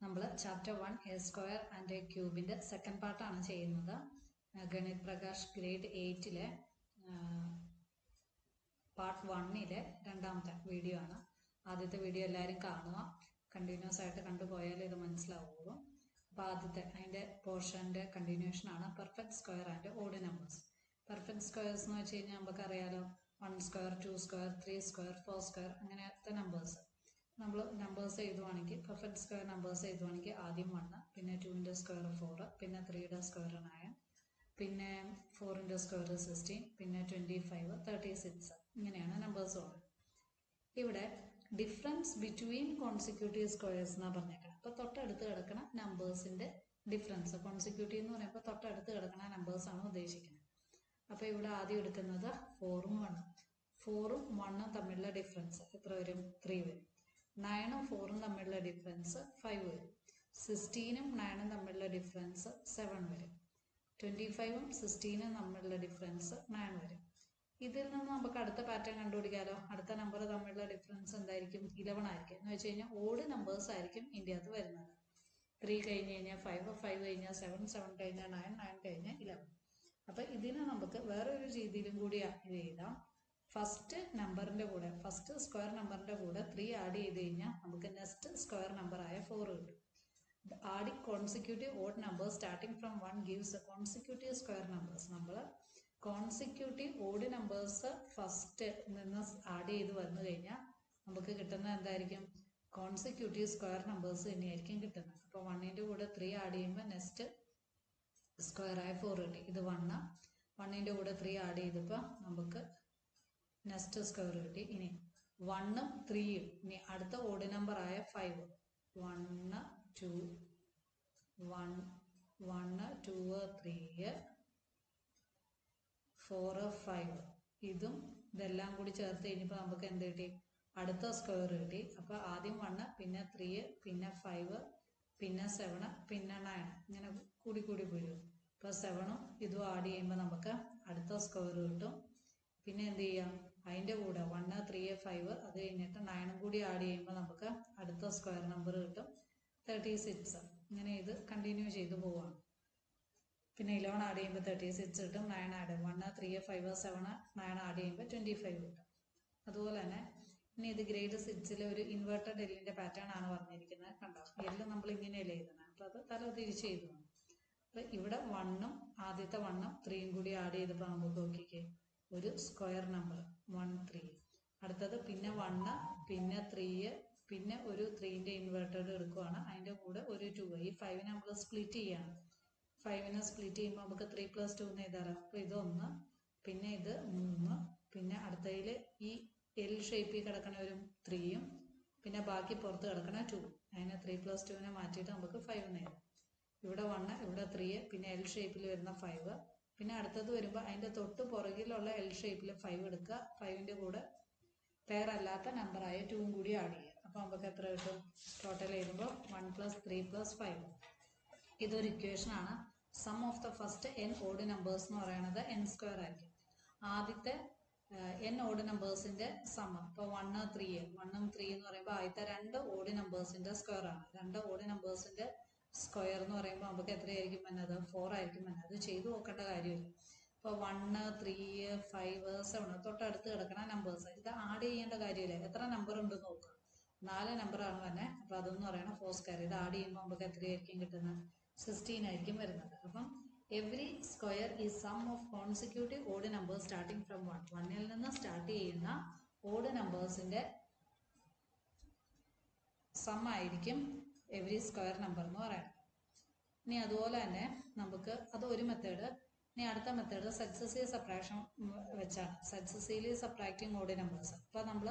നമ്മൾ chapter 1 A square and A ക്യൂബിൻ്റെ second പാർട്ടാണ് ചെയ്യുന്നത്. ഗണിത് പ്രകാശ് ഗ്രേഡ് 8-ലെ പാർട്ട് 1-ലെ രണ്ടാമത്തെ വീഡിയോ ആണ്. ആദ്യത്തെ വീഡിയോ എല്ലാവരും കാണുക, കണ്ടിന്യൂസ് ആയിട്ട് കണ്ടുപോയാൽ ഇത് മനസ്സിലാവുള്ളൂ. അപ്പോൾ ആദ്യത്തെ അതിൻ്റെ പോർഷൻ്റെ കണ്ടിന്യൂഷനാണ് perfect square and odd numbers. Perfect squares എന്ന് വെച്ച് കഴിഞ്ഞാൽ നമുക്കറിയാലോ, 1 സ്ക്വയർ 2 സ്ക്വയർ 3 സ്ക്വയർ 4 സ്ക്വയർ അങ്ങനത്തെ നമ്പേഴ്സ്. നമ്മൾ നമ്പേഴ്സ് എഴുതുവാണെങ്കിൽ പെർഫെക്റ്റ് സ്ക്വയർ നമ്പേഴ്സ് എഴുതുവാണെങ്കിൽ ആദ്യം 1, പിന്നെ 2ൻ്റെ സ്ക്വയർ 4, പിന്നെ 3യുടെ സ്ക്വയർ 9, പിന്നെ 4ൻ്റെ സ്ക്വയർ 16, പിന്നെ 25, 36 ഇങ്ങനെയാണ് നമ്പേഴ്സ് ഉള്ളത്. ഇവിടെ ഡിഫറൻസ് ബിറ്റ്വീൻ കോൺസിക്യൂട്ടീവ് സ്ക്വയേഴ്സ് എന്നാണ് പറഞ്ഞേക്കണം. അപ്പോൾ തൊട്ടടുത്ത് കിടക്കുന്ന നമ്പേഴ്സിൻ്റെ ഡിഫറൻസ്, കോൺസിക്യൂട്ടീവ് എന്ന് പറയുമ്പോൾ തൊട്ടടുത്ത് കിടക്കുന്ന നമ്പേഴ്സാണ് ഉദ്ദേശിക്കുന്നത്. അപ്പോൾ ഇവിടെ ആദ്യം എടുക്കുന്നത് 4ഉം 1ഉം. 4ഉം 1ഉം തമ്മിലുള്ള ഡിഫറൻസ് എത്ര വരും? 3 വരും. 9ഉം 4ഉം തമ്മിലുള്ള ഡിഫറൻസ് 5 വരും. 16ഉം 9ഉം തമ്മിലുള്ള ഡിഫറൻസ് 7 വരും. 25ഉം 16ഉം തമ്മിലുള്ള ഡിഫറൻസ് 9 വരും. ഇതിൽ നിന്ന് നമുക്ക് അടുത്ത പാറ്റേൺ കണ്ടുപിടിക്കാമല്ലോ. അടുത്ത നമ്പർ തമ്മിലുള്ള ഡിഫറൻസ് എന്തായിരിക്കും? 11 ആയിരിക്കും. എന്ന് വെച്ച് കഴിഞ്ഞാൽ ഓഡ് നമ്പേഴ്സ് ആയിരിക്കും ഇതിനകത്ത് വരുന്നത്. 3 കഴിഞ്ഞ് കഴിഞ്ഞാൽ 5, 5 കഴിഞ്ഞാൽ 7, 7 കഴിഞ്ഞാൽ 9, 9 കഴിഞ്ഞാൽ 11. അപ്പം ഇതിനെ നമുക്ക് വേറൊരു രീതിയിലും കൂടി ഇത് എഴുതാം. ഫസ്റ്റ് നമ്പറിൻ്റെ കൂടെ, ഫസ്റ്റ് സ്ക്വയർ നമ്പറിൻ്റെ കൂടെ 3 ആഡ് ചെയ്ത് കഴിഞ്ഞാൽ നമുക്ക് നെക്സ്റ്റ് സ്ക്വയർ നമ്പറായ 4 കിട്ടും. Adding consecutive odd numbers starting from 1 gives consecutive square numbers. നമ്മൾ കോൺസിക്യൂട്ടീവ് ഓഡ് നമ്പേഴ്സ് ഫസ്റ്റ് നിന്ന് ആഡ് ചെയ്ത് വന്നു കഴിഞ്ഞാൽ നമുക്ക് കിട്ടുന്നത് എന്തായിരിക്കും? കോൺസിക്യൂട്ടീവ് സ്ക്വയർ നമ്പേഴ്സ് തന്നെയായിരിക്കും കിട്ടുന്നത്. അപ്പോൾ 1ൻ്റെ കൂടെ 3 ആഡ് ചെയ്യുമ്പോൾ നെക്സ്റ്റ് സ്ക്വയറായ 4 കിട്ടി. ഇത് 1, 1ൻ്റെ കൂടെ 3 ആഡ് ചെയ്തപ്പോൾ നമുക്ക് നെക്സ്റ്റ് സ്ക്വയർ കിട്ടി. ഇനി 1ഉം 3ഉം, ഇനി അടുത്ത ഓഡ് നമ്പറായ 5, 1 2 1 1 2 3 4 5 ഇതും ഇതെല്ലാം കൂടി ചേർത്ത് കഴിഞ്ഞപ്പോൾ നമുക്ക് എന്ത് കിട്ടി? അടുത്ത സ്ക്വയർ കിട്ടി. അപ്പോൾ ആദ്യം 1, പിന്നെ 3, പിന്നെ 5, പിന്നെ 7, പിന്നെ 9 ഇങ്ങനെ കൂടി കൂടി വരും. ഇപ്പോൾ 7ഉം ഇതും ആഡ് ചെയ്യുമ്പോൾ നമുക്ക് അടുത്ത സ്ക്വയർ കിട്ടും. പിന്നെ എന്ത് ചെയ്യാം? അതിൻ്റെ കൂടെ 1 3 5 അത് കഴിഞ്ഞിട്ട് 9ഉം കൂടി ആഡ് ചെയ്യുമ്പോൾ നമുക്ക് അടുത്ത സ്ക്വയർ നമ്പർ കിട്ടും 36. ഇങ്ങനെ ഇത് കണ്ടിന്യൂ ചെയ്ത് പോവാണ്. പിന്നെ 11 ആഡ് ചെയ്യുമ്പോൾ 36 കിട്ടും. 9 ആഡ് 1 3 5 7 9 ആഡ് ചെയ്യുമ്പോൾ 25 കിട്ടും. അതുപോലെ തന്നെ ഇനി ഇത് ഗ്രേഡ് 6-ലെ ഒരു ഇൻവേർട്ടഡ് എല്ലിൻ്റെ പാറ്റേൺ ആണ് പറഞ്ഞിരിക്കുന്നത്. കണ്ടോ, എല്ല് നമ്മൾ ഇങ്ങനെയല്ലേ എഴുതുന്നത്. അപ്പോൾ അത് തല തിരിച്ച് എഴുതുന്നു. അപ്പോൾ ഇവിടെ 1ഉം ആദ്യത്തെ 1ഉം 3ഉം കൂടി ആഡ് ചെയ്തപ്പോൾ നമുക്ക് നോക്കിക്കേ ഒരു സ്ക്വയർ നമ്പർ 1 3. അടുത്തത് പിന്നെ 1, പിന്നെ 3, പിന്നെ ഒരു 3ൻ്റെ ഇൻവേർട്ടഡ് എടുക്കുവാണ്. അതിൻ്റെ കൂടെ ഒരു 2. ഈ 5നെ നമ്മൾ സ്പ്ലിറ്റ് ചെയ്യാണ്. 5നെ സ്പ്ലിറ്റ് ചെയ്യുമ്പോൾ നമുക്ക് 3 + 2 എന്ന് എഴുതാറ്. അപ്പോൾ ഇത് 1, പിന്നെ ഇത് 3, പിന്നെ അടുത്തതിൽ ഈ എൽ ഷേപ്പിൽ കിടക്കണ ഒരു 3ഉം, പിന്നെ ബാക്കി പുറത്ത് കിടക്കണ 2. അതിനെ 3 + 2നെ മാറ്റിയിട്ട് നമുക്ക് 5 എന്ന് എഴുതാം. ഇവിടെ 1, ഇവിടെ 3, പിന്നെ എൽ ഷേപ്പിൽ വരുന്ന 5, പിന്നെ അടുത്തത് വരുമ്പോൾ അതിൻ്റെ തൊട്ട് പുറകിലുള്ള എൽ ഷേപ്പിൽ 5 എടുക്കുക. 5ൻ്റെ കൂടെ പെയർ അല്ലാത്ത നമ്പറായ 2ഉം കൂടി ആഡ് ചെയ്യുക. അപ്പോൾ നമുക്ക് എത്ര കിട്ടും? ടോട്ടൽ എഴുതുമ്പോൾ 1 + 3 + 5. ഇതൊരു ഇക്വേഷനാണ്. Sum of the first n odd numbers എന്ന് പറയുന്നത് n സ്ക്വയർ ആയിരിക്കും. ആദ്യത്തെ n ഓഡ് നമ്പേഴ്സിൻ്റെ സം, ഇപ്പോൾ 1 3 1ഉം 3 എന്ന് പറയുമ്പോൾ ആദ്യത്തെ 2 ഓഡ് നമ്പേഴ്സിൻ്റെ സ്ക്വയർ ആണ്. 2 ഓഡ് നമ്പേഴ്സിൻ്റെ സ്ക്വയർ എന്ന് പറയുമ്പോൾ നമുക്ക് എത്രയായിരിക്കും വന്നത്? 4 ആയിരിക്കും വന്നത്. അത് ചെയ്തു നോക്കേണ്ട കാര്യമില്ല. ഇപ്പോൾ 1 3 5 7 തൊട്ടടുത്ത് കിടക്കുന്ന നമ്പേഴ്സ്, ഇത് ആഡ് ചെയ്യേണ്ട കാര്യമില്ല. എത്ര നമ്പർ ഉണ്ടെന്ന് നോക്കുക. 4 നമ്പറാണ് തന്നെ. അപ്പോൾ അതെന്ന് പറയുന്നത് 4 സ്ക്വയർ. ഇത് ആഡ് ചെയ്യുമ്പോൾ നമുക്ക് എത്രയായിരിക്കും കിട്ടുന്നത്? 16 ആയിരിക്കും വരുന്നത്. അപ്പം every square is sum of consecutive odd numbers starting from 1. 1ൽ നിന്ന് സ്റ്റാർട്ട് ചെയ്യുന്ന ഓഡ് നമ്പേഴ്സിൻ്റെ സം ആയിരിക്കും എവറി സ്ക്വയർ നമ്പർ എന്ന് പറയുന്നത്. ഇനി അതുപോലെ തന്നെ നമുക്ക് അത് ഒരു മെത്തേഡ്. ഇനി അടുത്ത മെത്തേഡ് സക്സസീവ് സബ്ട്രാക്ഷൻ വെച്ചാണ്. Successively subtracting odd numbers. അപ്പോൾ നമ്മൾ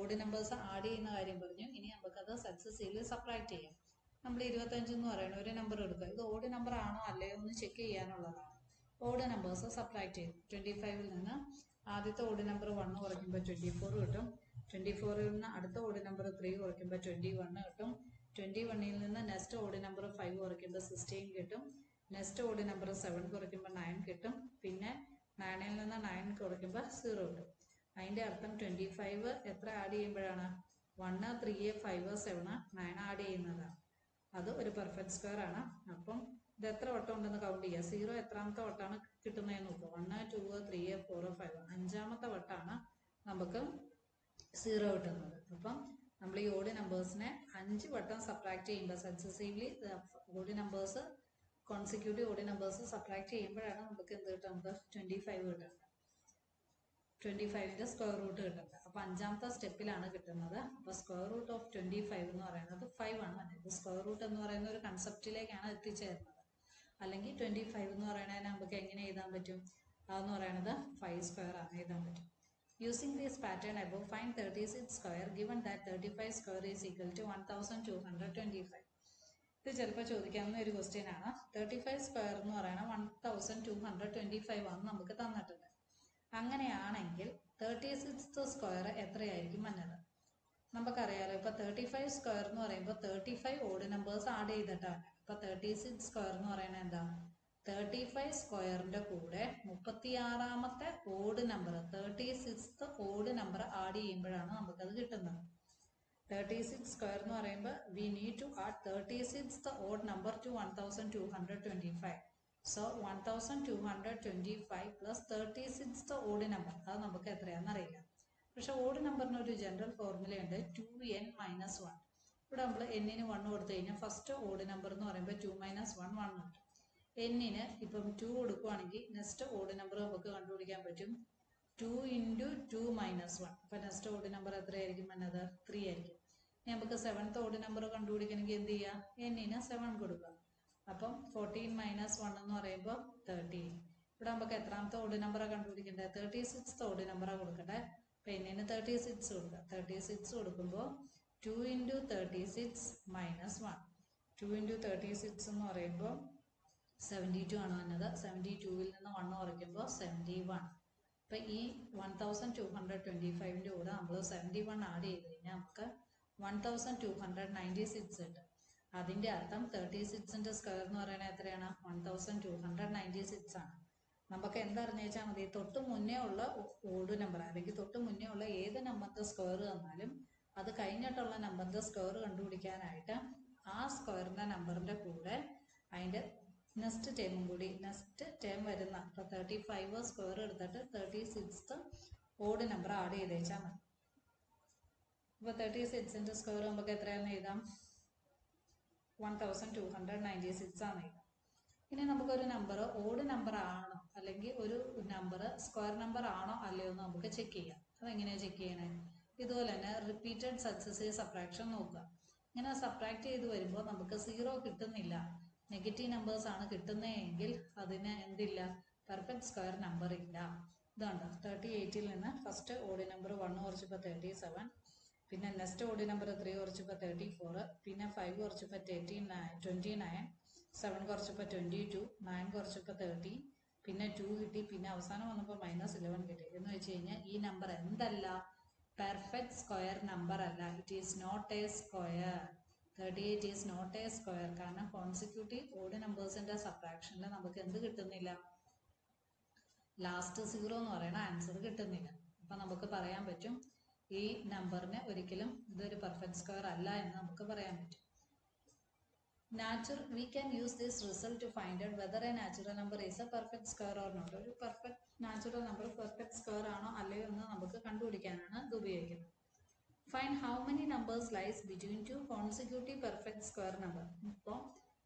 ഓഡ് നമ്പേഴ്സ് ആഡ് ചെയ്യുന്ന കാര്യം പറഞ്ഞു. ഇനി നമുക്കത് സക്സസീവ്ലി സബ്ട്രാക്ട് ചെയ്യാം. നമ്മൾ 25 എന്ന് പറയുന്ന ഒരു നമ്പർ എടുക്കുക. ഇത് ഓഡ് നമ്പർ ആണോ അല്ലയോ എന്ന് ചെക്ക് ചെയ്യാനുള്ളതാണ്. ഓഡ് നമ്പേഴ്സ് സബ്ട്രാക്ട് ചെയ്യും. 25ൽ നിന്ന് ആദ്യത്തെ ഓഡ് നമ്പർ 1 കുറയ്ക്കുമ്പോൾ 24 കിട്ടും. 24ൽ നിന്ന് അടുത്ത ഓഡ് നമ്പർ 3 കുറയ്ക്കുമ്പോൾ 21 കിട്ടും. 21ൽ നിന്ന് നെക്സ്റ്റ് ഓഡ് നമ്പർ 5 കുറയ്ക്കുമ്പോൾ 16 കിട്ടും. നെക്സ്റ്റ് ഓഡ് നമ്പർ 7 കുറയ്ക്കുമ്പോൾ 9 കിട്ടും. പിന്നെ 9ൽ നിന്ന് 9 കുറയ്ക്കുമ്പോൾ 0 കിട്ടും. അതിൻ്റെ അർത്ഥം 25 എത്ര ആഡ് ചെയ്യുമ്പോഴാണ്? 1 3 5 7 9 ആഡ് ചെയ്യുന്നതാണ്. അത് ഒരു പെർഫെക്റ്റ് സ്ക്വയർ ആണ്. അപ്പം ഇത് എത്ര വട്ടം ഉണ്ടെന്ന് കൗണ്ട് ചെയ്യുക. 0 എത്രാമത്തെ വട്ടമാണ് കിട്ടുന്നതെന്ന് നോക്കുക. 1, 2, 3, 4, 5 അഞ്ചാമത്തെ വട്ടമാണ് നമുക്ക് 0 കിട്ടുന്നത്. അപ്പം നമ്മൾ ഈ ഓഡ് നമ്പേഴ്സിനെ 5 വട്ടം സബ്ട്രാക്ട് ചെയ്യുമ്പോൾ successively odd numbers consecutive odd numbers subtract ചെയ്യുമ്പോഴാണ് നമുക്ക് എന്ത് കിട്ടുന്നത്? 25 കിട്ടുന്നത്. 25ന്റെ സ്ക്വയർ റൂട്ട് കിട്ടുന്നത്. അപ്പൊ അഞ്ചാമത്തെ സ്റ്റെപ്പിലാണ് കിട്ടുന്നത്. അപ്പൊ സ്ക്വയർ റൂട്ട് ഓഫ് 25 എന്ന് പറയുന്നത് 5 ആണ്. ഇത് സ്ക്വയർ റൂട്ട് എന്ന് പറയുന്ന ഒരു കൺസെപ്റ്റിലേക്കാണ് എത്തിച്ചേരുന്നത്. അല്ലെങ്കിൽ 25 എന്ന് പറയുന്നതിന് നമുക്ക് എങ്ങനെ എഴുതാൻ പറ്റും? അതെന്ന് പറയുന്നത് 5 സ്ക്വയർ ആണ് എഴുതാൻ പറ്റും. Using this pattern above, find 36 square given that 35 square is equal to 1225. ഇത് ചിലപ്പോൾ ചോദിക്കാവുന്ന ഒരു ക്വസ്റ്റ്യൻ ആണ്. 35 സ്ക്വയർ എന്ന് പറയുന്നത് 1225 ആണ് നമുക്ക് തന്നിട്ടുണ്ട്. അങ്ങനെയാണെങ്കിൽ 36th സ്ക്വയർ എത്രയായിരിക്കും വന്നത്? നമുക്കറിയാലോ, ഇപ്പൊ 35 സ്ക്വയർ എന്ന് പറയുമ്പോൾ 35 ഓഡ് നമ്പേഴ്സ് ആഡ് ചെയ്തിട്ടാണ്. അപ്പൊ 36 സ്ക്വയർ എന്ന് പറയുന്നത് എന്താ? 35 സ്ക്വയറിന്റെ കൂടെ 36ാമത്തെ odd number 36th odd number add ചെയ്യുമ്പോഴാണ് നമുക്കത് കിട്ടുന്നത്. 36 സ്ക്വയർ എന്ന് പറയുമ്പോൾ we need to add 36th odd number to 1225. So 1225 plus 36th odd number, അത് നമുക്ക് എത്രയാണെന്ന് അറിയില്ല. പക്ഷെ ഓഡ് നമ്പറിന് ഒരു ജനറൽ ഫോർമുലയുണ്ട്, 2n - 1. ഇവിടെ നമ്മൾ എന്നിന് 1 കൊടുത്തു കഴിഞ്ഞാൽ ഫസ്റ്റ് ഓഡ് നമ്പർ എന്ന് പറയുമ്പോൾ 2 - 1 1 കിട്ടും. എന്നിന് ഇപ്പം 2 കൊടുക്കുകയാണെങ്കിൽ നെക്സ്റ്റ് ഓഡ് നമ്പർ നമുക്ക് കണ്ടുപിടിക്കാൻ പറ്റും 2 × 2 - 1. അപ്പൊ നെക്സ്റ്റ് ഓഡ് നമ്പർ എത്രയായിരിക്കും വന്നത്? 3 ആയിരിക്കും. ഇനി നമുക്ക് 7th ഓഡ് നമ്പർ കണ്ടുപിടിക്കണമെങ്കിൽ എന്ത് ചെയ്യുക? എന്നിന് 7 കൊടുക്കുക. അപ്പം 14 - 1 എന്ന് പറയുമ്പോൾ 13. ഇവിടെ നമുക്ക് എത്രാമത്തെ ഓഡ് നമ്പറാണ് കണ്ടുപിടിക്കേണ്ടത്? 36th ഓഡ് നമ്പറാണ് കൊടുക്കട്ടെ. അപ്പൊ എന്നിന് 36 കൊടുക്കുക. 36 കൊടുക്കുമ്പോൾ 2 × 36 - 1. 2 × 36 എന്ന് പറയുമ്പോൾ 72 ആണ് വന്നത്. 72ൽ നിന്ന് 1 കുറയ്ക്കുമ്പോൾ 71. അപ്പൊ ഈ 1225ന്റെ കൂടെ നമ്മൾ 71 ആഡ് ചെയ്ത് കഴിഞ്ഞാൽ നമുക്ക് 1296 കിട്ടും. അതിന്റെ അർത്ഥം 36ന്റെ സ്ക്വയർ എന്ന് പറയുന്നത് എത്രയാണ്? 1296 ആണ്. നമുക്ക് എന്തറിഞ്ഞാൽ മതി? തൊട്ട് മുന്നേ ഉള്ള ഓഡ് നമ്പർ അല്ലെങ്കിൽ തൊട്ട് മുന്നേ ഉള്ള ഏത് നമ്പറിന്റെ സ്ക്വയർ തന്നാലും അത് കഴിഞ്ഞിട്ടുള്ള നമ്പറിന്റെ സ്ക്വയർ കണ്ടുപിടിക്കാനായിട്ട് ആ സ്ക്വയറിന്റെ നമ്പറിന്റെ കൂടെ അതിന്റെ നെക്സ്റ്റ് ടേമും കൂടി നെക്സ്റ്റ് ടേം വരുന്ന 35 സ്ക്വയർ എടുത്തിട്ട് 36th ഓഡ് നമ്പർ ആഡ് ചെയ്തേച്ചാൽ മതി. അപ്പൊ 36ന്റെ സ്ക്വയർ നമുക്ക് എത്രയാണെന്ന് എഴുതാം? 1296 ആണ് എഴുതാം. ഇനി നമുക്കൊരു നമ്പർ ഓഡ് നമ്പർ ആണോ അല്ലെങ്കിൽ ഒരു നമ്പർ സ്ക്വയർ നമ്പർ ആണോ അല്ലയോ എന്ന് നമുക്ക് ചെക്ക് ചെയ്യാം. അതെങ്ങനെയാണ് ചെക്ക് ചെയ്യണേ? ഇതുപോലെ തന്നെ റിപ്പീറ്റഡ് സക്സസീവ് സബ്ട്രാക്ഷൻ നോക്കുക. ഇങ്ങനെ സബ്ട്രാക്ട് ചെയ്ത് വരുമ്പോൾ നമുക്ക് 0 കിട്ടുന്നില്ല, നെഗറ്റീവ് നമ്പേഴ്സ് ആണ് കിട്ടുന്നതെങ്കിൽ അതിന് എന്തില്ല? പെർഫെക്റ്റ് സ്ക്വയർ നമ്പർ ഇല്ല. ഇതുണ്ട് 38ൽ നിന്ന് ഫസ്റ്റ് ഓഡ് നമ്പർ 1 കുറച്ചപ്പോൾ 37, പിന്നെ നെക്സ്റ്റ് ഓഡ് നമ്പർ 3 കുറച്ചപ്പോൾ 34, പിന്നെ 5 കുറച്ചപ്പോൾ 29, 7 കുറച്ചപ്പോൾ 22, 9 കുറച്ചപ്പോൾ 30, പിന്നെ 2 കിട്ടി, പിന്നെ അവസാനം വന്നപ്പോൾ -11 കിട്ടി. എന്ന് വെച്ച് കഴിഞ്ഞാൽ ഈ നമ്പർ എന്തല്ല? പെർഫെക്റ്റ് സ്ക്വയർ നമ്പർ അല്ല. It is not a square. 38 is not a square. കാരണം കോൺസിക്യൂട്ടീവ് ഓഡ് നമ്പേഴ്സിന്റെ സബ്ട്രാക്ഷനിൽ നമുക്ക് എന്ത് കിട്ടുന്നില്ല? ലാസ്റ്റ് 0 എന്ന് പറയുന്ന ആൻസർ കിട്ടുന്നില്ല. അപ്പൊ നമുക്ക് പറയാൻ പറ്റും ഈ നമ്പറിന് ഒരിക്കലും ഇതൊരു പെർഫെക്റ്റ് സ്ക്വയർ അല്ല എന്ന് നമുക്ക് പറയാൻ പറ്റും. We can use this result to find out whether a natural number is a perfect square or not. ഒരു perfect natural number perfect square ആണോ അല്ലയോ എന്ന് നമുക്ക് കണ്ടുപിടിക്കാനാണ് ഇത് ഉപയോഗിക്കുന്നത്. Find how many numbers lies between two consecutive perfect square number. ഇപ്പോൾ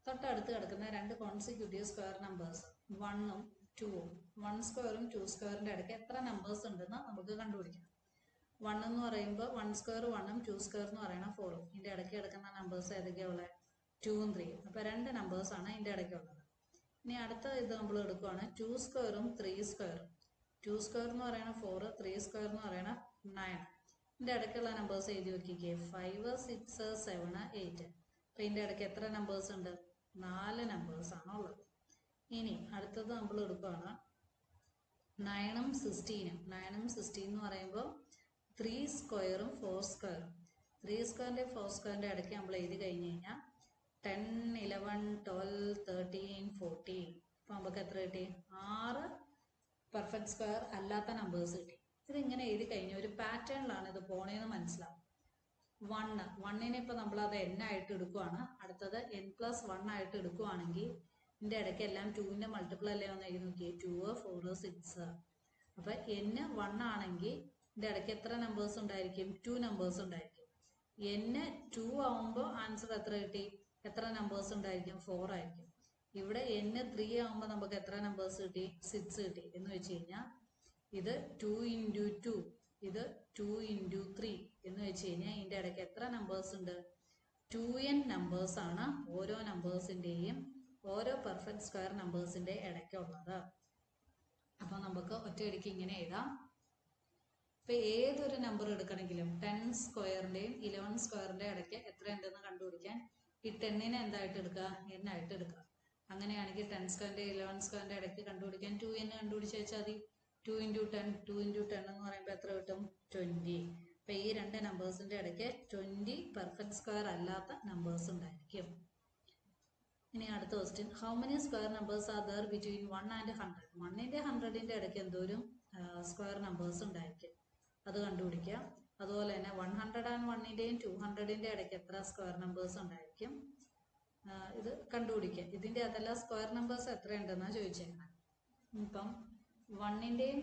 തൊട്ടടുത്ത് കിടക്കുന്ന രണ്ട് കോൺസിക്യൂട്ടീവ് സ്ക്വയർ നമ്പേഴ്സ് 1ഉം 2ഉം 1 സ്ക്വയറും 2 സ്ക്വയറിന്റെ ഇടയ്ക്ക് എത്ര നമ്പേഴ്സ് ഉണ്ടെന്ന് നമുക്ക് കണ്ടുപിടിക്കാം. 1 എന്ന് പറയുമ്പോൾ 1 സ്ക്വയർ 1ഉം 2 സ്ക്വയർ എന്ന് പറയുന്ന 4ഉം. ഇതിന്റെ ഇടയ്ക്ക് കിടക്കുന്ന നമ്പേഴ്സ് ഏതൊക്കെയുള്ളത്? 2ഉം 3ഉം. അപ്പൊ രണ്ട് നമ്പേഴ്സ് ആണ് ഇതിന്റെ ഇടയ്ക്കുള്ളത്. ഇനി അടുത്ത ഇത് നമ്മൾ എടുക്കുകയാണ് 2 സ്ക്വയറും 3 സ്ക്വയറും. 2 സ്ക്വയർ എന്ന് പറയുന്ന 4, 3 സ്ക്വയർ എന്ന് പറയുന്ന 9. ഇതിന്റെ ഇടയ്ക്കുള്ള നമ്പേഴ്സ് എഴുതി വെക്കിക്കേ. 5, 6, 7, 8. അപ്പൊ ഇതിന്റെ ഇടയ്ക്ക് എത്ര നമ്പേഴ്സ് ഉണ്ട്? 4 നമ്പേഴ്സ് ആണ് ഉള്ളത്. ഇനി അടുത്തത് നമ്മൾ എടുക്കുകയാണ് 9ഉം 16ഉം. 9ഉം 16 എന്ന് പറയുമ്പോൾ 3 സ്ക്വയറും 4 സ്ക്വയറും. 3 സ്ക്വയറിന്റെ 4 സ്ക്വയറിന്റെ ഇടയ്ക്ക് നമ്മൾ എഴുതി കഴിഞ്ഞ് കഴിഞ്ഞാൽ 10, 11, 12, 13, 14. അപ്പൊ നമുക്ക് എത്ര കിട്ടി? 6 പെർഫെക്റ്റ് സ്ക്വയർ അല്ലാത്ത നമ്പേഴ്സ് കിട്ടി. ഇതിങ്ങനെ എഴുതി കഴിഞ്ഞാൽ ഒരു പാറ്റേണിലാണ് ഇത് പോണേന്ന് മനസ്സിലാവും. വണ്ണിനെ ഇപ്പൊ നമ്മൾ അത് n ആയിട്ട് എടുക്കുവാണ്. അടുത്തത് n+1 ആയിട്ട് എടുക്കുവാണെങ്കിൽ ഇതിന്റെ ഇടയ്ക്ക് എല്ലാം 2ന്റെ മൾട്ടിപ്പിൾ അല്ലേ ഒന്ന് എഴുതി നോക്കിയേ. 2, 4, 6. അപ്പൊ n 1 ആണെങ്കിൽ ഇതിന്റെ ഇടയ്ക്ക് എത്ര നമ്പേഴ്സ് ഉണ്ടായിരിക്കും? 2 നമ്പേഴ്സ് ഉണ്ടായിരിക്കും. n 2 ആവുമ്പോൾ ആൻസർ എത്ര കിട്ടി? എത്ര നമ്പേഴ്സ് ഉണ്ടായിരിക്കും? 4 ആയിരിക്കും. ഇവിടെ n 3 ആവുമ്പോൾ നമുക്ക് എത്ര നമ്പേഴ്സ് കിട്ടി? 6 കിട്ടി. എന്ന് വെച്ച് കഴിഞ്ഞാൽ ഇത് 2 × 2, ഇത് 2 × 3 എന്ന് വെച്ച് കഴിഞ്ഞാൽ ഇതിന്റെ ഇടയ്ക്ക് എത്ര നമ്പേഴ്സ് ഉണ്ട്? 2n നമ്പേഴ്സ് ആണ് ഓരോ നമ്പേഴ്സിന്റെയും, ഓരോ പെർഫെക്റ്റ് സ്ക്വയർ നമ്പേഴ്സിന്റെ ഇടയ്ക്കുള്ളത്. അപ്പൊ നമുക്ക് ഒറ്റയടിക്ക് ഇങ്ങനെ എഴുതാം. ഇപ്പൊ ഏതൊരു നമ്പർ എടുക്കണമെങ്കിലും 10 സ്ക്വയറിന്റെയും 11 സ്ക്വയറിന്റെ ഇടയ്ക്ക് എത്ര ഉണ്ടെന്ന് കണ്ടുപിടിക്കാൻ ഈ 10നെ എന്തായിട്ട് എടുക്കുക? n ആയിട്ട് എടുക്കുക. അങ്ങനെയാണെങ്കിൽ 10 സ്ക്വയറിന്റെ 11 സ്ക്വയറിന്റെ ഇടയ്ക്ക് കണ്ടുപിടിക്കാൻ 2n കണ്ടുപിടിച്ച് വെച്ചാൽ മതി. 2 × 10 2 × 10 എന്ന് പറയുമ്പോൾ എത്ര കിട്ടും? 20. അപ്പൊ ഈ രണ്ട് നമ്പേഴ്സിന്റെ ഇടയ്ക്ക് 20 പെർഫെക്റ്റ് സ്ക്വയർ അല്ലാത്ത നമ്പേഴ്സ് ഉണ്ടായിരിക്കും. ഇനി അടുത്ത question, how many square numbers are there between 1 and 100? 1ന്റെ 100ന്റെ ഇടയ്ക്ക് എന്തോരും സ്ക്വയർ നമ്പേഴ്സ് ഉണ്ടായിരിക്കും, അത് കണ്ടുപിടിക്കുക. അതുപോലെ തന്നെ 101ന്റെയും 200ന്റെ ഇടയ്ക്ക് എത്ര സ്ക്വയർ നമ്പേഴ്സ് ഉണ്ടായിരിക്കും, ഇത് കണ്ടുപിടിക്കുക. ഇതിന്റെ അതെല്ലാം സ്ക്വയർ നമ്പേഴ്സ് എത്രയുണ്ടെന്നാണ് ചോദിച്ചേക്കുന്നത്. ഇപ്പം 1ന്റെയും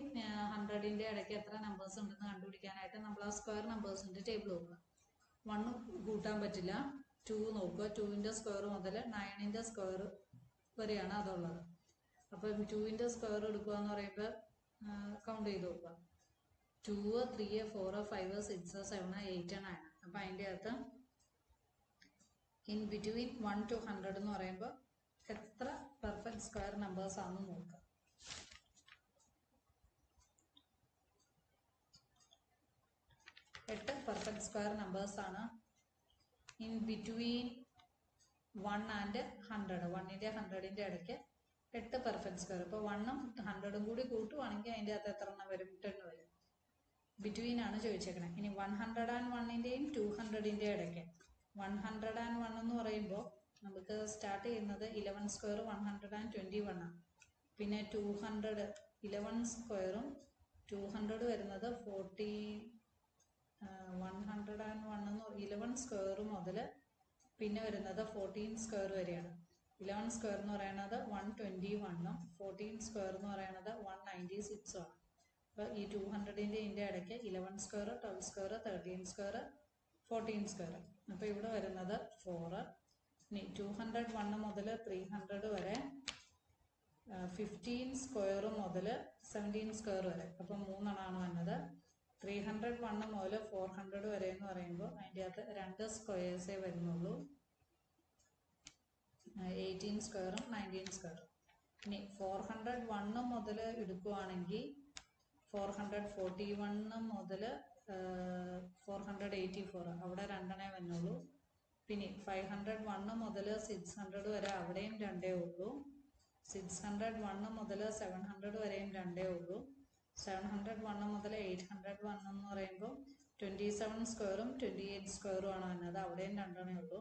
100ന്റെ ഇടയ്ക്ക് എത്ര നമ്പേഴ്സ് ഉണ്ടെന്ന് കണ്ടുപിടിക്കാനായിട്ട് നമ്മൾ ആ സ്ക്വയർ നമ്പേഴ്സിന്റെ ടേബിൾ നോക്കുക. 1 കൂട്ടാൻ പറ്റില്ല, 2 നോക്കുക. 2ന്റെ സ്ക്വയർ മുതൽ 9ന്റെ സ്ക്വയർ വരെയാണ് അതുള്ളത്. അപ്പം 2ന്റെ സ്ക്വയർ എടുക്കുക എന്ന് പറയുമ്പോൾ കൗണ്ട് ചെയ്ത് നോക്കുക. 2, 3, 4, 5, 6, 7, 8, 9. അപ്പം അതിൻ്റെ അകത്ത് ഇൻ ബിറ്റ്വീൻ 1 to 100 എന്ന് പറയുമ്പോൾ എത്ര പെർഫെക്റ്റ് സ്ക്വയർ നമ്പേഴ്സ് ആണെന്ന് നോക്കുക. എട്ട് പെർഫെക്റ്റ് സ്ക്വയർ നമ്പേഴ്സ് ആണ് ഇൻ ബിറ്റ്വീൻ 1 and 100. 1ന്റെ 100ന്റെ ഇടയ്ക്ക് 8 പെർഫെക്റ്റ് സ്ക്വയർ. ഇപ്പോൾ 1ഉം 100ഉം കൂടി കൂട്ടുവാണെങ്കിൽ അതിൻ്റെ അകത്ത് എത്ര എണ്ണം വരും? 10 വരും. ബിറ്റ്വീൻ ആണ് ചോദിച്ചേക്കണേ. ഇനി 101ന്റെയും 200ന്റെ ഇടയ്ക്ക് 101 എന്ന് പറയുമ്പോൾ നമുക്ക് സ്റ്റാർട്ട് ചെയ്യുന്നത് 11 സ്ക്വയർ 121 ആണ്. പിന്നെ 200 11 സ്ക്വയറും 200 വരുന്നത് 101 11 സ്ക്വയർ മുതൽ പിന്നെ വരുന്നത് 14 സ്ക്വയർ വരെയാണ്. 11 സ്ക്വയർ എന്ന് പറയുന്നത് 121ഉം 14 സ്ക്വയർ എന്ന് പറയുന്നത് 196 ആണ്. അപ്പോൾ ഈ 200ന്റെ ഇടയ്ക്ക് 11 സ്ക്വയർ 12 സ്ക്വയർ 13 സ്ക്വയർ 14 സ്ക്വയർ. അപ്പോൾ ഇവിടെ വരുന്നത് 4. ഇനി 201 മുതൽ 300 വരെ 15 സ്ക്വയർ മുതൽ 17 സ്ക്വയർ വരെ, അപ്പം 3 എണ്ണമാണ് വന്നത്. 301 മുതൽ 400 വരെ എന്ന് പറയുമ്പോൾ അതിൻ്റെ അകത്ത് 2 സ്ക്വയേഴ്സേ വരുന്നുള്ളൂ, 18 സ്ക്വയറും 19 സ്ക്വയറും. ഇനി 401 മുതൽ എടുക്കുകയാണെങ്കിൽ 441 മുതൽ 484 അവിടെ 2 വരുന്നുള്ളൂ. പിന്നെ 501 മുതൽ 600 വരെ അവിടെയും 2 ഉള്ളൂ. 601 മുതൽ 700 വരെയും 2 ഉള്ളൂ. 701 മുതൽ 801 എന്ന് പറയുമ്പോൾ 27 സ്ക്വയറും 28 സ്ക്വയറും ആണ് വന്നത്, അവിടെയും 2 ഉള്ളൂ.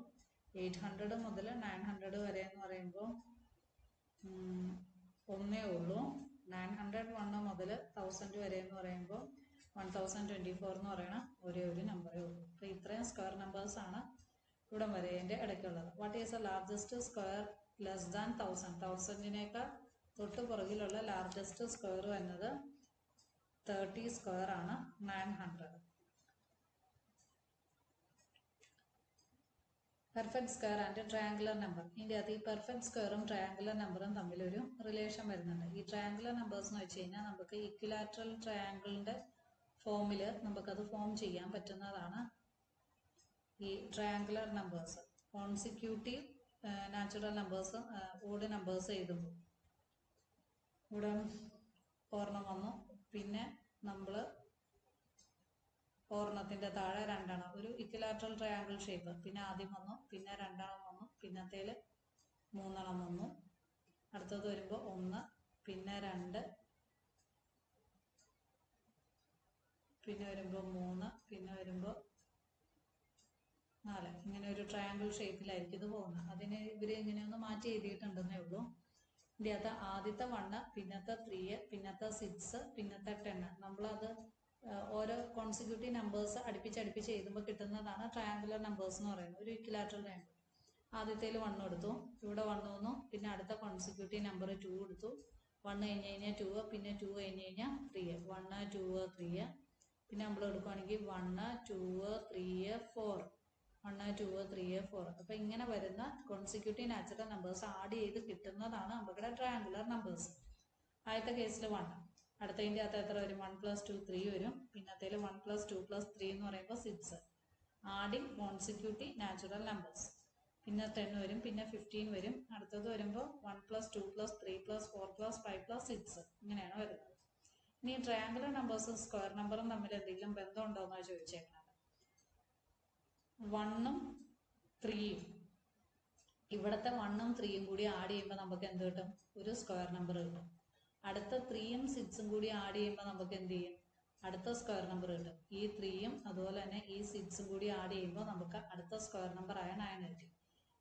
800 മുതൽ 900 വരെ എന്ന് പറയുമ്പോൾ 1 ഉള്ളൂ. 901 മുതൽ 1000 വരെ എന്ന് പറയുമ്പോൾ 1024 എന്ന് പറയുന്ന ഒരേ ഒരു നമ്പറേ ഉള്ളൂ. അപ്പോൾ ഇത്രയും സ്ക്വയർ നമ്പേഴ്സ് ആണ് ഇവിടം വരെ എൻ്റെ ഇടയ്ക്കുള്ളത്. What is the largest square less than 1000? 1000-നേക്കാൾ തൊട്ട് പുറകിലുള്ള ലാർജസ്റ്റ് സ്ക്വയർ എന്നത് 30 സ്ക്വയർ ആണ്, 900. Perfect square and triangular number. ഇതിൻ്റെ അകത്ത് ഈ പെർഫെക്റ്റ് സ്ക്വയറും ട്രയാങ്കുലർ നമ്പറും തമ്മിലൊരു റിലേഷൻ വരുന്നുണ്ട്. ഈ ട്രയാങ്കുലർ നമ്പേഴ്സ് എന്ന് വെച്ച് കഴിഞ്ഞാൽ നമുക്ക് ഇക്വിലാറ്ററൽ ട്രയാങ്കിളിൻ്റെ ഫോമിൽ നമുക്കത് ഫോം ചെയ്യാൻ പറ്റുന്നതാണ് ഈ triangular numbers. Consecutive natural numbers odd numbers എഴുതുമ്പോൾ ഇവിടെ ഒരെണ്ണം വന്നു, പിന്നെ നമ്മൾ ഒരെണ്ണത്തിൻ്റെ താഴെ 2 എണ്ണം, ഒരു ഇക്വിലാറ്ററൽ ട്രയാങ്കിൾ ഷേപ്പ്. പിന്നെ ആദ്യം വന്നു, പിന്നെ 2 എണ്ണം വന്നു, പിന്നത്തേൽ 3 എണ്ണം വന്നു, അടുത്തത് വരുമ്പോൾ 1, പിന്നെ 2, പിന്നെ വരുമ്പോൾ 3, പിന്നെ വരുമ്പോൾ 4. ഇങ്ങനെ ഒരു ട്രയാങ്കിൾ ഷേപ്പിലായിരിക്കും ഇത് പോകുന്നത്. അതിന് ഇവർ ഇങ്ങനെയൊന്ന് മാറ്റി എഴുതിയിട്ടുണ്ടെന്നേ ഉള്ളൂ. ഇതിൻ്റെ അകത്ത് ആദ്യത്തെ 1, പിന്നത്തെ 3, പിന്നത്തെ 6, പിന്നത്തെ 10 നമ്മളത് ഓരോ കോൺസിക്യൂട്ടീവ് നമ്പേഴ്സ് അടുപ്പിച്ച് എഴുതുമ്പോൾ കിട്ടുന്നതാണ് ട്രയാങ്കുലർ നമ്പേഴ്സ് എന്ന് പറയുന്നത്. ഒരു ഇക്വിലാറ്ററൽ ട്രയാങ്കിൾ. ആദ്യത്തേൽ 1 എടുത്തു, ഇവിടെ 1 വന്നു, പിന്നെ അടുത്ത കോൺസിക്യൂട്ടീവ് നമ്പർ 2 എടുത്തു. 1 കഴിഞ്ഞ് കഴിഞ്ഞാൽ 2, പിന്നെ 2 കഴിഞ്ഞ് കഴിഞ്ഞാൽ 3. 1 2 3, പിന്നെ നമ്മൾ എടുക്കുകയാണെങ്കിൽ 1 2 3 4. 1 2 3 4. അപ്പം ഇങ്ങനെ വരുന്ന കോൺസിക്യൂട്ടീവ് നാച്ചുറൽ നമ്പേഴ്സ് ആഡ് ചെയ്ത് കിട്ടുന്നതാണ് നമ്മുടെ ട്രയാങ്കുലർ നമ്പേഴ്സ്. ആദ്യത്തെ കേസിൽ 1, അടുത്തതിൻ്റെ അകത്ത് എത്ര വരും? 1 + 2 3 വരും. പിന്നത്തേൽ 1 + 2 + 3 എന്ന് പറയുമ്പോൾ 6. Adding consecutive natural numbers. പിന്നെ 10 വരും, പിന്നെ 15 വരും. അടുത്തത് വരുമ്പോൾ 1 + 2 + 3 + 4 + 5 + 6 ഇങ്ങനെയാണ് വരുന്നത്. ഇനി ട്രയാങ്കുലർ നമ്പേഴ്സും സ്ക്വയർ നമ്പറും തമ്മിൽ എന്തെങ്കിലും ബന്ധം ഉണ്ടോ എന്നാണ് ചോദിച്ചേക്കുന്നത്. 1ഉം 3ഉം ഇവിടുത്തെ 1ഉം 3ഉം കൂടി ആഡ് ചെയ്യുമ്പോൾ നമുക്ക് എന്ത് കിട്ടും? ഒരു സ്ക്വയർ നമ്പർ കിട്ടും. അടുത്ത 3ഉം 6ഉം കൂടി ആഡ് ചെയ്യുമ്പോൾ നമുക്ക് എന്ത് ചെയ്യും? അടുത്ത സ്ക്വയർ നമ്പർ കിട്ടും. ഈ 3ഉം അതുപോലെ തന്നെ ഈ 6ഉം കൂടി ആഡ് ചെയ്യുമ്പോൾ നമുക്ക് അടുത്ത സ്ക്വയർ നമ്പർ ആയ 9 കിട്ടും.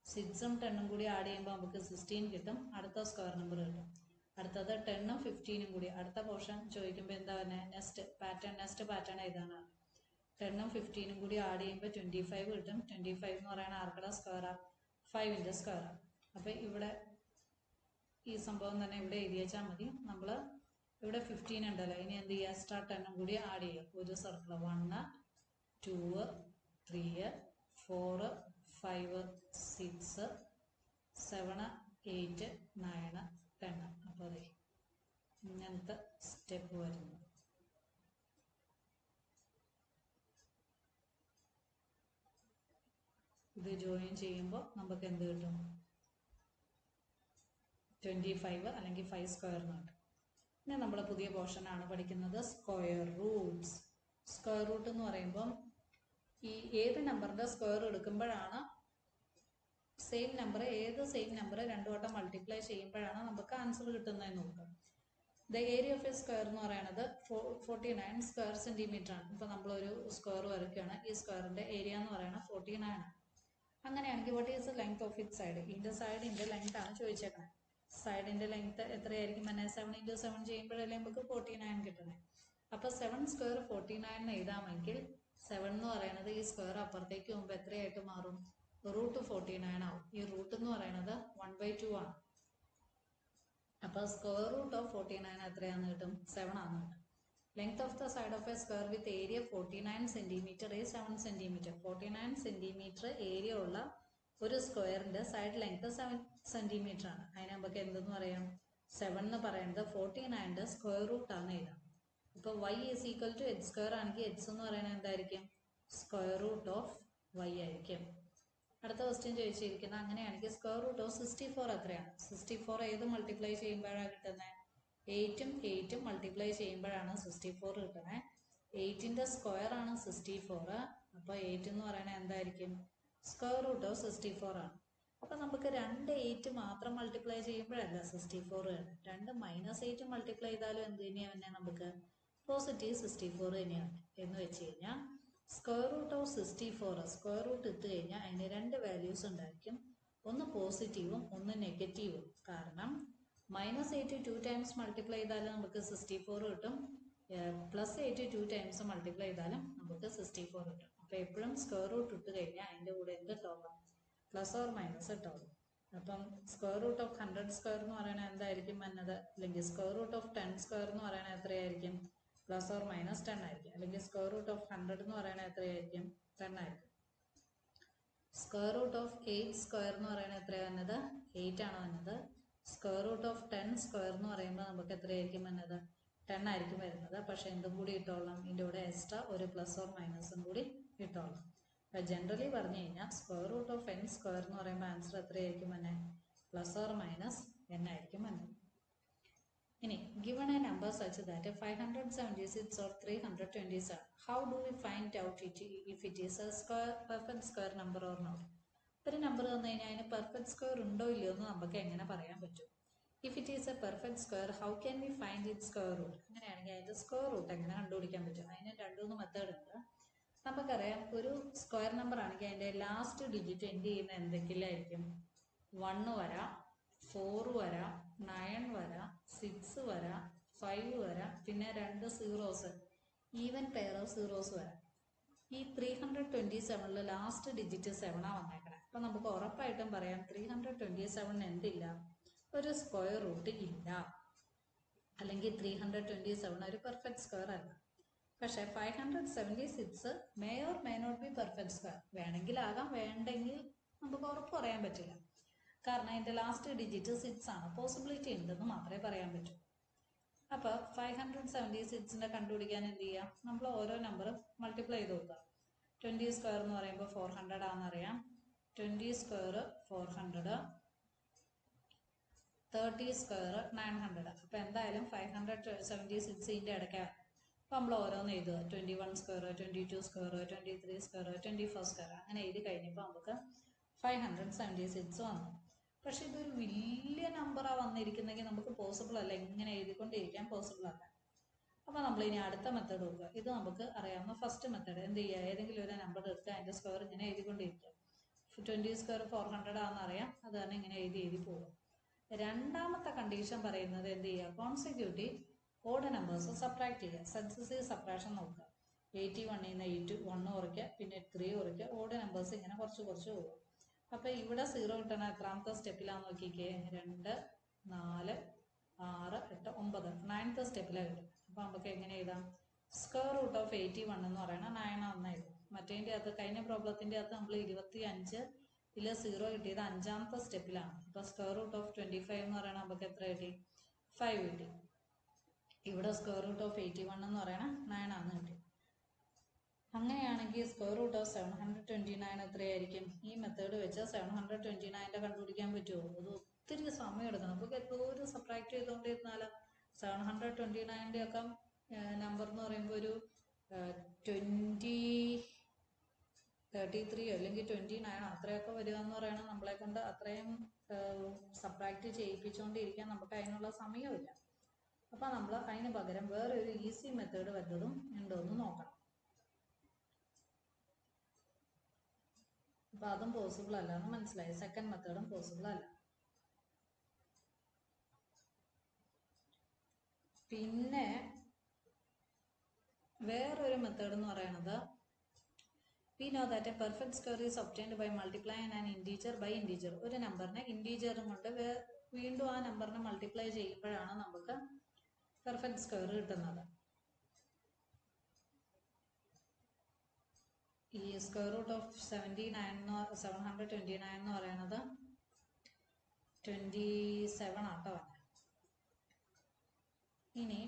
6ഉം 10ഉം കൂടി ആഡ് ചെയ്യുമ്പോൾ നമുക്ക് 16 കിട്ടും. അടുത്ത സ്ക്വയർ നമ്പർ കിട്ടും. അടുത്തത് 10ഉം 15ഉം കൂടി അടുത്ത പോർഷൻ ചോദിക്കുമ്പോൾ എന്താ പറയുന്നത്? നെക്സ്റ്റ് പാറ്റേൺ എഴുതാനാണ്. 10ഉം 15ഉം കൂടി ആഡ് ചെയ്യുമ്പോൾ 25 കിട്ടും. 25 എന്ന് പറയുന്നത് ആർക്കട സ്ക്വയറാണ്? 5ന്റെ സ്ക്വയറാണ്. അപ്പം ഇവിടെ ഈ സംഭവം തന്നെ ഇവിടെ എഴുതി വെച്ചാൽ മതി. നമ്മൾ ഇവിടെ 15 ഉണ്ടല്ലോ, ഇനി എന്ത് ചെയ്യുക? എക്സ്ട്രാ 10ഉം കൂടി ആഡ് ചെയ്യുക. ഒരു സർക്കിൾ 1 2 3 4 5 6 7 8 9 10. അപ്പോൾ അതെ ഇങ്ങനത്തെ സ്റ്റെപ്പ് വരുന്നു. ഇത് ജോയിൻ ചെയ്യുമ്പോൾ നമുക്ക് എന്ത് കിട്ടും? 25 അല്ലെങ്കിൽ 5 സ്ക്വയർ എന്ന് കിട്ടും. പിന്നെ നമ്മൾ പുതിയ പോർഷനാണ് പഠിക്കുന്നത്, സ്ക്വയർ റൂട്ട്സ്. സ്ക്വയർ റൂട്ട് എന്ന് പറയുമ്പം ഈ ഏത് നമ്പറിൻ്റെ സ്ക്വയർ എടുക്കുമ്പോഴാണ് സെയിം നമ്പർ 2 വട്ടം മൾട്ടിപ്ലൈ ചെയ്യുമ്പോഴാണ് നമുക്ക് ആൻസർ കിട്ടുന്നതെന്ന് നോക്കാം. The area of A square എന്ന് പറയുന്നത് 49 സ്ക്വയർ സെൻറ്റിമീറ്റർ ആണ്. ഇപ്പോൾ നമ്മളൊരു സ്ക്വയർ വരയ്ക്കുകയാണ്. ഈ സ്ക്വയറിൻ്റെ ഏരിയ എന്ന് പറയുന്നത് 49 ആണ്. അങ്ങനെയാണെങ്കിൽ what is the length of it side? ഇതിൻ്റെ സൈഡിൻ്റെ ലെങ്ത് ആണ് ചോദിച്ചേക്കുന്നത്. സൈഡിൻ്റെ ലെങ്ത് എത്രയായിരിക്കും? തന്നെ 7 × 7 ചെയ്യുമ്പോഴല്ലേ നമുക്ക് 49 കിട്ടണേ. അപ്പോൾ 7 സ്ക്വയർ 49 എഴുതാമെങ്കിൽ 7 എന്ന് പറയുന്നത് ഈ സ്ക്വയർ അപ്പുറത്തേക്ക് പോകുമ്പോൾ എത്രയായിട്ട് മാറും? √49 ആവും. ഈ റൂട്ട് എന്ന് പറയുന്നത് 1/2 ആണ്. അപ്പോൾ സ്ക്വയർ റൂട്ട് ഓഫ് 49 എത്രയാണെന്ന് കിട്ടും? 7 ആണ് കിട്ടും. Length of the side of A square with area 49 centimetre is 7 centimetre. 49 centimetre area ഉള്ള ഒരു സ്ക്വയറിൻ്റെ സൈഡ് ലെങ്ത് 7 സെൻറ്റിമീറ്റർ ആണ്. അതിന് നമുക്ക് എന്തെന്ന് പറയാം? 7 എന്ന് പറയുന്നത് 49ന്റെ സ്ക്വയർ റൂട്ട് ആണ് എഴുതാം. ഇപ്പോൾ y is equal to H square ആണെങ്കിൽ എച്ച് എന്ന് പറയുന്നത് എന്തായിരിക്കും? സ്ക്വയർ റൂട്ട് ഓഫ് y ആയിരിക്കും. അടുത്ത ക്വസ്റ്റ്യൻ ചോദിച്ചിരിക്കുന്നത് അങ്ങനെയാണെങ്കിൽ സ്ക്വയർ റൂട്ട് ഓഫ് 64 എത്രയാണ്? 64 ഏത് മൾട്ടിപ്ലൈ ചെയ്യുമ്പോഴാണ് കിട്ടുന്നത്? 8ഉം 8ഉം മൾട്ടിപ്ലൈ ചെയ്യുമ്പോഴാണ് 64 കിട്ടുന്നത്. 8ന്റെ സ്ക്വയർ ആണ് 64. അപ്പോൾ 8 എന്ന് പറയുന്നത് എന്തായിരിക്കും? സ്ക്വയർ റൂട്ട് ഓഫ് 64 ആണ്. അപ്പോൾ നമുക്ക് 2 8 മാത്രം മൾട്ടിപ്ലൈ ചെയ്യുമ്പോഴല്ല 64 ആണ്. 2 -8 മൾട്ടിപ്ലൈ ചെയ്താലും എന്ത് തന്നെയാണ്? നമുക്ക് പോസിറ്റീവ് 64 തന്നെയാണ്. എന്ന് വെച്ച് കഴിഞ്ഞാൽ square root of 64 square root ഇട്ട് കഴിഞ്ഞാൽ അതിന് 2 വാല്യൂസ് ഉണ്ടായിരിക്കും. ഒന്ന് പോസിറ്റീവും ഒന്ന് നെഗറ്റീവും. കാരണം -8 2 ടൈംസ് മൾട്ടിപ്ലൈ ചെയ്താലും നമുക്ക് 64 കിട്ടും. +8 2 ടൈംസ് മൾട്ടിപ്ലൈ ചെയ്താലും നമുക്ക് 64 കിട്ടും. അപ്പോൾ എപ്പോഴും സ്ക്വയർ റൂട്ട് ഇട്ട് കഴിഞ്ഞാൽ അതിൻ്റെ കൂടെ എന്ത് ഇട്ടോളാം? പ്ലസ് ഓർ മൈനസ് ഇട്ടോളാം. അപ്പം സ്ക്വയർ റൂട്ട് ഓഫ് 100 സ്ക്വയർ എന്ന് പറയുന്നത് എന്തായിരിക്കും വന്നത്? അല്ലെങ്കിൽ സ്ക്വയർ റൂട്ട് ഓഫ് 10 സ്ക്വയർ എന്ന് പറയുന്നത് എത്രയായിരിക്കും? പ്ലസ് ഓർ മൈനസ് 10 ആയിരിക്കും. അല്ലെങ്കിൽ സ്ക്വയർ റൂട്ട് ഓഫ് 100 എന്ന് പറയുന്നത് എത്രയായിരിക്കും? 10 ആയിരിക്കും. സ്ക്വയർ റൂട്ട് ഓഫ് 8 സ്ക്വയർ എന്ന് പറയുന്നത് എത്രയാണ് വന്നത്? 8 ആണ് വന്നത്. സ്ക്വയർ റൂട്ട് ഓഫ് 10 സ്ക്വയർ എന്ന് പറയുമ്പോൾ നമുക്ക് എത്രയായിരിക്കും വന്നത്? 10 ആയിരിക്കും വരുന്നത്. പക്ഷെ എന്തും കൂടി ഇട്ടോളാം? ഇതിൻ്റെ കൂടെ എക്സ്ട്രാ ഒരു പ്ലസ് ഓർ മൈനസും കൂടി ഇട്ടോളാം. അപ്പോൾ ജനറലി പറഞ്ഞു കഴിഞ്ഞാൽ square root of n square എന്ന് പറയുമ്പോൾ ആൻസർ എത്രയായിരിക്കും വന്നത്? പ്ലസ് ഓർ മൈനസ് n ആയിരിക്കും വന്നത്. ഇനി given a number such that 576 or 327, how do we find out if it is a perfect square number or not? ഒരു നമ്പർ തന്നു കഴിഞ്ഞാൽ അതിന് പെർഫെക്റ്റ് സ്ക്വയർ ഉണ്ടോ ഇല്ലയോ എന്ന് നമുക്ക് എങ്ങനെ പറയാൻ പറ്റും? If it is a perfect square how can we find it square root? അങ്ങനെയാണെങ്കിൽ അതിൻ്റെ സ്ക്വയർ റൂട്ട് എങ്ങനെ കണ്ടുപിടിക്കാൻ പറ്റും? അതിന് 2-3 മെത്തേഡ് ഉണ്ട്. നമുക്കറിയാം ഒരു സ്ക്വയർ നമ്പർ ആണെങ്കിൽ അതിൻ്റെ ലാസ്റ്റ് ഡിജിറ്റ് എൻഡ് ചെയ്യുന്ന എന്തെങ്കിലായിരിക്കും? 1 വരാം, 4 വരാം, 9 വരാം, 6 വരാം, 5 വരാം, പിന്നെ 2 zeros. Even pair of zeros വരാം. ഈ 327 ലാസ്റ്റ് ഡിജിറ്റ് 7 വന്നേക്കണേ. അപ്പൊ നമുക്ക് ഉറപ്പായിട്ടും പറയാം 327 എന്തില്ല, ഒരു സ്ക്വയർ റൂട്ട് ഇല്ല, അല്ലെങ്കിൽ 327 ഒരു പെർഫെക്റ്റ് സ്ക്വയർ അല്ല. പക്ഷെ 576 may or may not be perfect square. വേണമെങ്കിൽ ആകാം, വേണ്ടെങ്കിൽ നമുക്ക് ഉറപ്പ് പറയാൻ പറ്റില്ല. കാരണം അതിന്റെ ലാസ്റ്റ് ഡിജിറ്റ് 6 ആണ്. പോസിബിലിറ്റി ഉണ്ടെന്ന് മാത്രമേ പറയാൻ പറ്റൂ. അപ്പൊ 576 കണ്ടുപിടിക്കാൻ എന്ത് ചെയ്യാം, നമ്മൾ ഓരോ നമ്പർ മൾട്ടിപ്ലൈ ചെയ്ത് നോക്കുക. 20 സ്ക്വയർ എന്ന് പറയുമ്പോൾ 400 ആണെന്നറിയാം. 20 സ്ക്വയർ 400, 30 സ്ക്വയർ 900. അപ്പൊ എന്തായാലും 576 ഇടയ്ക്കാണ്. അപ്പൊ നമ്മൾ ഓരോന്ന് എഴുതുക. 21 സ്ക്വയർ, 22 സ്ക്വയർ, 23 സ്ക്വയർ, 24 സ്ക്വയർ, അങ്ങനെ എഴുതി കഴിഞ്ഞപ്പോൾ നമുക്ക് 576 വന്നു. പക്ഷെ ഇതൊരു വലിയ നമ്പറാണ് വന്നിരിക്കുന്നെങ്കിൽ നമുക്ക് പോസിബിൾ അല്ല, ഇങ്ങനെ എഴുതിക്കൊണ്ടിരിക്കാൻ പോസിബിൾ അല്ല. അപ്പൊ നമ്മൾ ഇനി അടുത്ത മെത്തേഡ് നോക്കുക. ഇത് നമുക്ക് അറിയാവുന്ന ഫസ്റ്റ് മെത്തേഡ്. എന്ത് ചെയ്യുക, ഏതെങ്കിലും ഒരു നമ്പർ എടുക്കുക, അതിന്റെ സ്ക്വയർ ഇങ്ങനെ എഴുതിക്കൊണ്ടിരിക്കുക. 20 സ്ക്വയർ 400 ആണെന്നറിയാം, അത് തന്നെ ഇങ്ങനെ എഴുതി പോകും. രണ്ടാമത്തെ കണ്ടീഷൻ പറയുന്നത് എന്ത് ചെയ്യുക, കോൺസിക്യൂട്ടീവ് ഓഡ് നമ്പേഴ്സ് സബ്ട്രാക്ട് ചെയ്യുക. സക്സസീവ് സബ്ട്രാക്ഷൻ നോക്കുക. 81 1 കുറയ്ക്കുക, പിന്നെ 3 കുറയ്ക്കുക, ഓഡ് നമ്പേഴ്സ് ഇങ്ങനെ കുറച്ച് കുറച്ച് പോകുക. അപ്പൊ ഇവിടെ 0 കിട്ടണ എത്രാമത്തെ സ്റ്റെപ്പിലാന്ന് നോക്കിക്കേ. 2, 4, 6, 8, 9, 9th സ്റ്റെപ്പിലാണ് കിട്ടും. അപ്പൊ നമുക്ക് എങ്ങനെ എഴുതാം, സ്ക്വയർ റൂട്ട് ഓഫ് 81 എന്ന് പറയുന്നത് 9 ആണെന്ന് എഴുതാം. മറ്റേതിന്റെ അകത്ത് കഴിഞ്ഞ പ്രോബ്ലത്തിന്റെ അകത്ത് നമ്മൾ 25 0 കിട്ടിയത് 5ാമത്തെ സ്റ്റെപ്പിലാണ്. അപ്പൊ സ്ക്വയർ റൂട്ട് ഓഫ് 25 എന്ന് പറയുന്നത് നമുക്ക് എത്ര കിട്ടി, 5 കിട്ടി. ഇവിടെ സ്ക്വയർ റൂട്ട് ഓഫ് 81 എന്ന് പറയുന്നത് 9 ആണെന്ന് കിട്ടി. അങ്ങനെയാണെങ്കിൽ സ്ക്വയർ റൂട്ട് ഓഫ് 729 എത്രയായിരിക്കും? ഈ മെത്തേഡ് വെച്ച് 729 കണ്ടുപിടിക്കാൻ പറ്റുമോ? അത് ഒത്തിരി സമയം എടുക്കണം. നമുക്ക് എന്തോരം സബ്ട്രാക്ട് ചെയ്തുകൊണ്ടിരുന്നാലും 729 ഒക്കെ നമ്പർ എന്ന് പറയുമ്പോൾ ഒരു 33 അല്ലെങ്കിൽ 29 അത്രയൊക്കെ വരിക എന്ന് പറയുന്നത് നമ്മളെ കൊണ്ട് അത്രയും സബ്ട്രാക്ട് ചെയ്യിപ്പിച്ചുകൊണ്ടിരിക്കാൻ നമുക്ക് അതിനുള്ള സമയമില്ല. അപ്പൊ നമ്മൾ അതിന് പകരം വേറെ ഒരു ഈസി മെത്തേഡ് വല്ലതും ഉണ്ടോ എന്ന് നോക്കണം. അപ്പൊ അതും പോസിബിൾ അല്ല എന്ന് മനസ്സിലായി. സെക്കൻഡ് മെത്തേഡും പോസിബിൾ അല്ല. പിന്നെ വേറൊരു മെത്തേഡ് എന്ന് പറയുന്നത്, we know that a perfect square is obtained by multiplying an integer by integer. ഒരു നമ്പറിനെ ഇന്റീജറും കൊണ്ട് വീണ്ടും ആ നമ്പറിനെ മൾട്ടിപ്ലൈ ചെയ്യുമ്പോഴാണ് നമുക്ക് പെർഫെക്റ്റ് സ്ക്വയർ കിട്ടുന്നത്. ഈ സ്ക്വയർ റൂട്ട് ഓഫ് 729 എന്ന് പറയുന്നത് 27 ആട്ടോ. ഇനി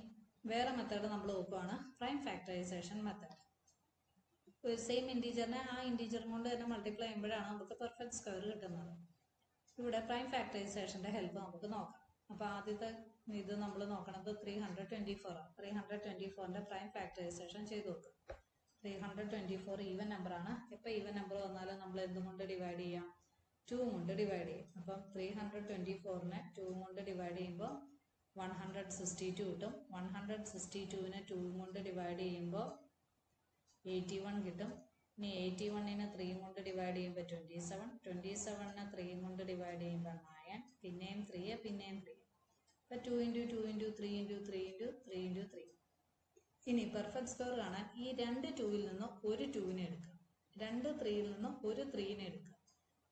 വേറെ മെത്തേഡ് നമ്മൾ നോക്കുവാണ്, പ്രൈം ഫാക്ടറൈസേഷൻ മെത്തേഡ്. ഒരു സെയിം ഇൻറ്റീജറിനെ ആ ഇൻറ്റീജറും കൊണ്ട് തന്നെ മൾട്ടിപ്ലൈ ചെയ്യുമ്പോഴാണ് നമുക്ക് പെർഫെക്റ്റ് സ്ക്വയർ കിട്ടുന്നത്. ഇവിടെ പ്രൈം ഫാക്ടറൈസേഷന്റെ ഹെൽപ്പ് നമുക്ക് നോക്കാം. അപ്പൊ ആദ്യത്തെ ഇത് നമ്മൾ നോക്കണത് 324 ആണ്. 324ന്റെ പ്രൈം ഫാക്ടറൈസേഷൻ ചെയ്ത് നോക്കുക. 324 ഈവൻ നമ്പർ ആണ്. എപ്പോൾ ഈവൻ നമ്പർ വന്നാലും നമ്മൾ എന്തുകൊണ്ട് ഡിവൈഡ് ചെയ്യാം, 2 കൊണ്ട് ഡിവൈഡ് ചെയ്യും. അപ്പം 324നെ 2 കൊണ്ട് ഡിവൈഡ് ചെയ്യുമ്പോൾ 162 കിട്ടും. 162നെ 2 കൊണ്ട് ഡിവൈഡ് ചെയ്യുമ്പോൾ 81 കിട്ടും. ഇനി 81നെ 3 കൊണ്ട് ഡിവൈഡ് ചെയ്യുമ്പോൾ 27, 27നെ 3 കൊണ്ട് ഡിവൈഡ് ചെയ്യുമ്പോൾ 9, പിന്നെയും 3, പിന്നെയും 3. അപ്പൊ 2 × 2 × 3 × 3 × 3 × 3. ഇനി പെർഫെക്റ്റ് സ്ക്വയർ കാണാൻ ഈ 2 2ൽ നിന്ന് ഒരു 2നെ എടുക്കുക, 2 3ൽ നിന്ന് ഒരു 3നെ എടുക്കുക,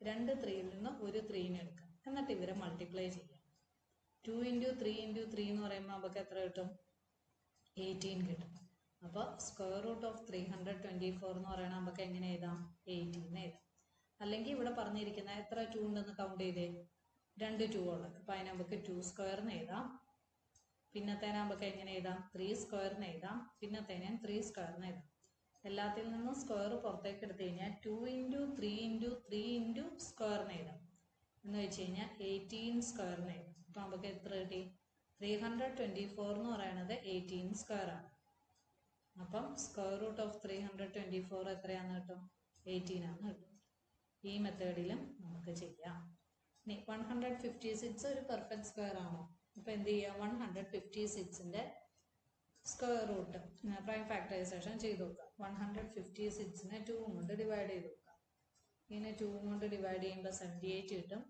2 3ൽ നിന്ന് ഒരു 3നെ എടുക്കുക. എന്നിട്ട് ഇവരെ മൾട്ടിപ്ലൈ ചെയ്യാം. 2 × 3 × 3 എന്ന് പറയുമ്പോൾ നമുക്ക് എത്ര കിട്ടും, 18 കിട്ടും. അപ്പോൾ സ്ക്വയർ റൂട്ട് ഓഫ് 324 എന്ന് പറയുന്നത് നമുക്ക് എങ്ങനെ എഴുതാം, 18 എഴുതാം. അല്ലെങ്കിൽ ഇവിടെ പറഞ്ഞിരിക്കുന്ന എത്ര 2 ഉണ്ടെന്ന് കൗണ്ട് ചെയ്തേ, 2 2 ഉള്ളത്. അപ്പൊ അതിന് നമുക്ക് 2 സ്ക്വയറിന് എഴുതാം. പിന്നത്തേനെ നമുക്ക് എങ്ങനെ എഴുതാം, 3 സ്ക്വയറിന് എഴുതാം. പിന്നത്തേനെയും 3 സ്ക്വയറിന് എഴുതാം. എല്ലാത്തിൽ നിന്നും സ്ക്വയർ പുറത്തേക്ക് എടുത്തു കഴിഞ്ഞാൽ 2 × 3 × 3 × സ്ക്വയറിന് എഴുതാം. എന്ന് വെച്ച് കഴിഞ്ഞാൽ 18 സ്ക്വയറിന് എഴുതാം. അപ്പൊ നമുക്ക് എത്ര കിട്ടി, 324 എന്ന് പറയുന്നത് 18 സ്ക്വയർ ആണ്. അപ്പം സ്ക്വയർ റൂട്ട് ഓഫ് 324 എത്രയാന്ന് കിട്ടും, 18 ആണ് കിട്ടും. ഈ മെത്തേഡിലും നമുക്ക് ചെയ്യാം. ഇനി 156 ഒരു പെർഫെക്റ്റ് സ്ക്വയർ ആണോ? അപ്പൊ എന്ത് ചെയ്യാം, 156ന്റെ സ്ക്വയർ റൂട്ട് പ്രൈം ഫാക്ടറൈസേഷൻ ചെയ്ത് നോക്കുക. 156നെ 2 കൊണ്ട് ഡിവൈഡ് ചെയ്ത് നോക്കുക. ഇങ്ങനെ 2 കൊണ്ട് ഡിവൈഡ് ചെയ്യുമ്പോൾ 78 കിട്ടും.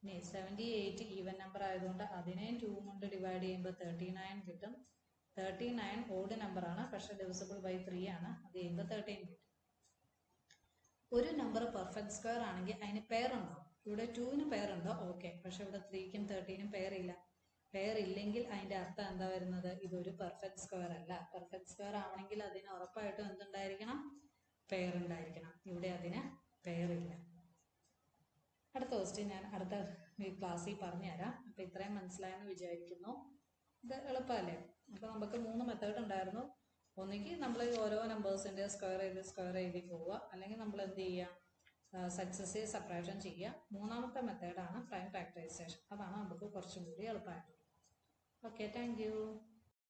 ഇനി 78 ഈവൻ നമ്പർ ആയതുകൊണ്ട് അതിനെയും 2 കൊണ്ട് ഡിവൈഡ് ചെയ്യുമ്പോൾ 39 കിട്ടും. 39 ഓഡ് നമ്പർ ആണ്, പക്ഷെ ഡിവിസിബിൾ ബൈ 3 ആണ്. അത് ചെയ്യുമ്പോൾ 13 കിട്ടും. ഒരു നമ്പർ പെർഫെക്റ്റ് സ്ക്വയർ ആണെങ്കിൽ അതിന് പെയർ ഉണ്ടോ? ഇവിടെ 2ന് പെയർ ഉണ്ടോ? ഓക്കെ. പക്ഷെ ഇവിടെ 3ക്കും 13നും പെയർ ഇല്ല. പെയർ ഇല്ലെങ്കിൽ അതിന്റെ അർത്ഥം എന്താ വരുന്നത്? ഇതൊരു പെർഫെക്റ്റ് സ്ക്വയർ അല്ല. പെർഫെക്റ്റ് സ്ക്വയർ ആവണമെങ്കിൽ അതിന് ഉറപ്പായിട്ടും എന്തുണ്ടായിരിക്കണം? പെയർ ഉണ്ടായിരിക്കണം. ഇവിടെ അതിന് പെയർ ഇല്ല. അടുത്ത ക്വസ്റ്റ്യൻ ഞാൻ അടുത്ത ക്ലാസ്സിൽ പറഞ്ഞുതരാം. അപ്പൊ ഇത്രയും മനസ്സിലായെന്ന് വിചാരിക്കുന്നു. ഇത് എളുപ്പമല്ലേ? അപ്പൊ നമുക്ക് 3 മെത്തേഡ് ഉണ്ടായിരുന്നു. ഒന്നുകിൽ നമ്മൾ ഓരോ നമ്പേഴ്സിന്റെ സ്ക്വയർ എഴുതി പോവുക, അല്ലെങ്കിൽ നമ്മൾ എന്ത് ചെയ്യുക? സക്സസീവ് സബ്ട്രാക്ഷൻ ചെയ്യുക. മൂന്നാമത്തെ മെത്തേഡാണ് പ്രൈം ഫാക്ടറൈസേഷൻ. അതാണ് നമുക്ക് കുറച്ചും കൂടി എളുപ്പമായിട്ടുള്ളത്. Okay, thank you.